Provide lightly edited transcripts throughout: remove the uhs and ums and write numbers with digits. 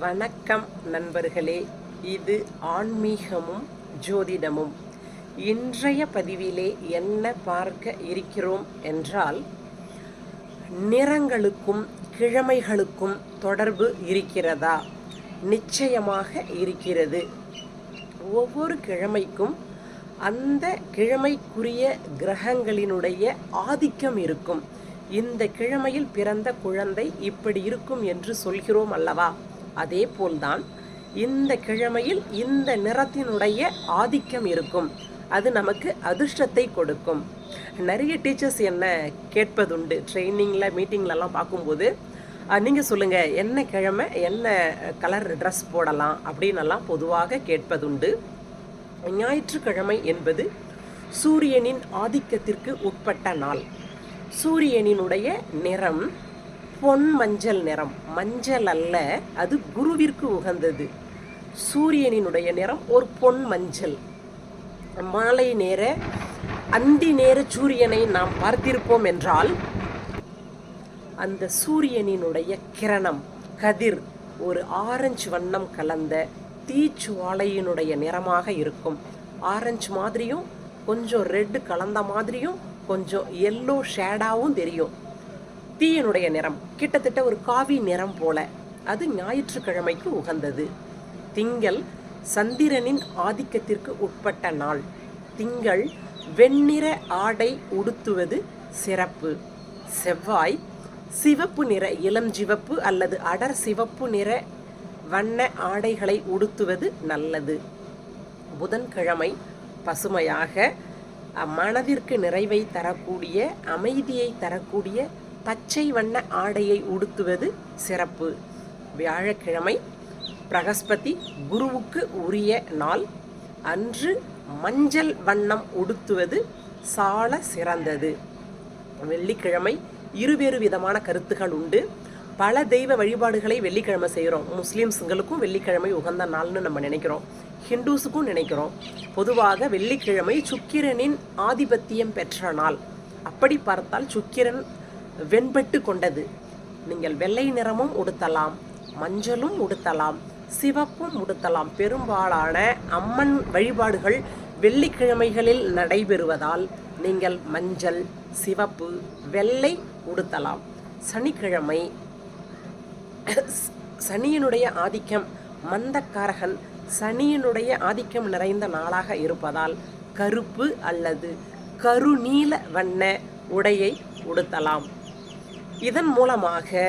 வணக்கம் நண்பர்களே, இது ஆன்மீகமும் ஜோதிடமும். இன்றைய பதிவிலே என்ன பார்க்க இருக்கிறோம் என்றால், நிறங்களுக்கும் கிழமைகளுக்கும் தொடர்பு இருக்கிறதா? நிச்சயமாக இருக்கிறது. ஒவ்வொரு கிழமைக்கும் அந்த கிழமைக்குரிய கிரகங்களினுடைய ஆதிக்கம் இருக்கும். இந்த கிழமையில் பிறந்த குழந்தை இப்படி இருக்கும் என்று சொல்கிறோம் அல்லவா? அதே போல்தான் இந்த கிழமையில் இந்த நிறத்தினுடைய ஆதிக்கம் இருக்கும். அது நமக்கு அதிர்ஷ்டத்தை கொடுக்கும். நிறைய டீச்சர்ஸ் என்ன கேட்பதுண்டு, ட்ரைனிங்கில் மீட்டிங்லலாம் பார்க்கும்போது, நீங்கள் சொல்லுங்கள் என்ன கிழமை என்ன கலர் ட்ரெஸ் போடலாம் அப்படின்னெல்லாம் பொதுவாக கேட்பதுண்டு. ஞாயிற்றுக்கிழமை என்பது சூரியனின் ஆதிக்கத்திற்கு உட்பட்ட நாள். சூரியனினுடைய நிறம் பொன் மஞ்சள் நிறம். மஞ்சள் அல்ல, அது குருவிற்கு உகந்தது. சூரியனினுடைய நிறம் ஒரு பொன் மஞ்சள். மாலை நேர அந்தி நேர சூரியனை நாம் பார்த்திருப்போம் என்றால், அந்த சூரியனினுடைய கிரணம் கதிர் ஒரு ஆரஞ்சு வண்ணம் கலந்த தீச்சுவாலையினுடைய நிறமாக இருக்கும். ஆரஞ்சு மாதிரியும் கொஞ்சம் ரெட்டு கலந்த மாதிரியும் கொஞ்சம் எல்லோ ஷேடாவும் தெரியும். தீயினுடைய நிறம் கிட்டத்தட்ட ஒரு காவி நிறம் போல. அது ஞாயிற்றுக்கிழமைக்கு உகந்தது. திங்கள் சந்திரனின் ஆதிக்கத்திற்கு உட்பட்ட நாள். திங்கள் வெண்ணிற ஆடை உடுத்துவது சிறப்பு. செவ்வாய் சிவப்பு நிற இளம் சிவப்பு அல்லது அடர் சிவப்பு நிற வண்ண ஆடைகளை உடுத்துவது நல்லது. புதன்கிழமை பசுமையாக மனதிற்கு நிறைவை தரக்கூடிய அமைதியை தரக்கூடிய பச்சை வண்ண ஆடையை உடுத்துவது சிறப்பு. வியாழக்கிழமை பிரகஸ்பதி குருவுக்கு உரிய நாள். அன்று மஞ்சள் வண்ணம் உடுத்துவது சால சிறந்தது. வெள்ளிக்கிழமை இருவேறு விதமான கருத்துகள் உண்டு. பல தெய்வ வழிபாடுகளை வெள்ளிக்கிழமை செய்கிறோம். முஸ்லீம்ஸுங்களுக்கும் வெள்ளிக்கிழமை உகந்த நாள்னு நம்ம நினைக்கிறோம், ஹிந்துஸுக்கும் நினைக்கிறோம். பொதுவாக வெள்ளிக்கிழமை சுக்கிரனின் ஆதிபத்தியம் பெற்ற நாள். அப்படி பார்த்தால் சுக்கிரன் வெண்பட்டு கொண்டது. நீங்கள் வெள்ளை நிறமும் உடுத்தலாம், மஞ்சளும் உடுத்தலாம், சிவப்பும் உடுத்தலாம். பெரும்பாலான அம்மன் வழிபாடுகள் வெள்ளிக்கிழமைகளில் நடைபெறுவதால் நீங்கள் மஞ்சள், சிவப்பு, வெள்ளை உடுத்தலாம். சனிக்கிழமை சனியினுடைய ஆதிக்கம் மந்தக்காரகன், சனியினுடைய ஆதிக்கம் நிறைந்த நாளாக இருப்பதால் கருப்பு அல்லது கருநீல வண்ண உடையை உடுத்தலாம். இதன் மூலமாக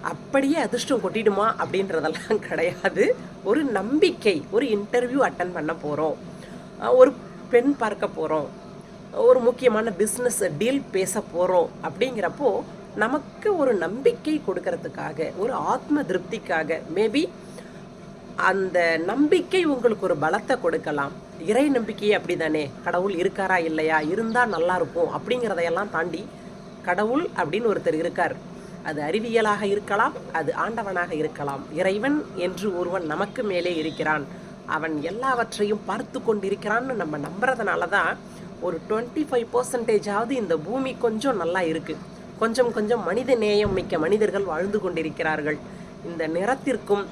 அப்படியே அதிர்ஷ்டம் கொட்டிடுமா அப்படின்றதெல்லாம் கிடையாது. ஒரு நம்பிக்கை. ஒரு இன்டர்வியூ அட்டன் பண்ண போகிறோம், ஒரு பெண் பார்க்க போகிறோம், ஒரு முக்கியமான பிஸ்னஸ் டீல் பேச போகிறோம் அப்படிங்கிறப்போ நமக்கு ஒரு நம்பிக்கை கொடுக்கறதுக்காக, ஒரு ஆத்ம திருப்திக்காக, மேபி அந்த நம்பிக்கை உங்களுக்கு ஒரு பலத்தை கொடுக்கலாம். இறை நம்பிக்கையே அப்படி தானே, கடவுள் இருக்காரா இல்லையா, இருந்தால் நல்லா இருக்கும் அப்படிங்கிறதையெல்லாம் தாண்டி கடவுள் அப்படின்னு ஒருத்தர் இருக்கார். அது அறிவியலாக இருக்கலாம், அது ஆண்டவனாக இருக்கலாம். இறைவன் என்று ஒருவன் நமக்கு மேலே இருக்கிறான். அவன் எல்லாவற்றையும் பார்த்து கொண்டிருக்கிறான்னு நம்ம நம்புறதுனால தான் ஒரு 25% இந்த பூமி கொஞ்சம் நல்லா இருக்குது. கொஞ்சம் கொஞ்சம் மனித நேயம் மிக்க மனிதர்கள் வாழ்ந்து கொண்டிருக்கிறார்கள். இந்த நிறத்திற்கும்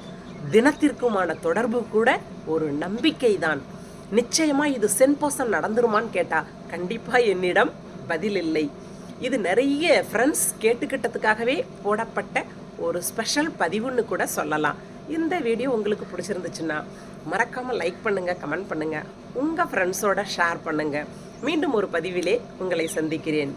தினத்திற்குமான தொடர்பு கூட ஒரு நம்பிக்கை தான். நிச்சயமாக இது 100% நடந்துருமான்னு கேட்டால் கண்டிப்பாக என்னிடம் பதில் இல்லை. இது நிறைய ஃப்ரெண்ட்ஸ் கேட்டுக்கிட்டதுக்காகவே போடப்பட்ட ஒரு ஸ்பெஷல் பதிவுன்னு கூட சொல்லலாம். இந்த வீடியோ உங்களுக்கு பிடிச்சிருந்துச்சுன்னா மறக்காமல் லைக் பண்ணுங்கள், கமெண்ட் பண்ணுங்கள், உங்கள் ஃப்ரெண்ட்ஸோட ஷேர் பண்ணுங்கள். மீண்டும் ஒரு பதிவிலே உங்களை சந்திக்கிறேன்.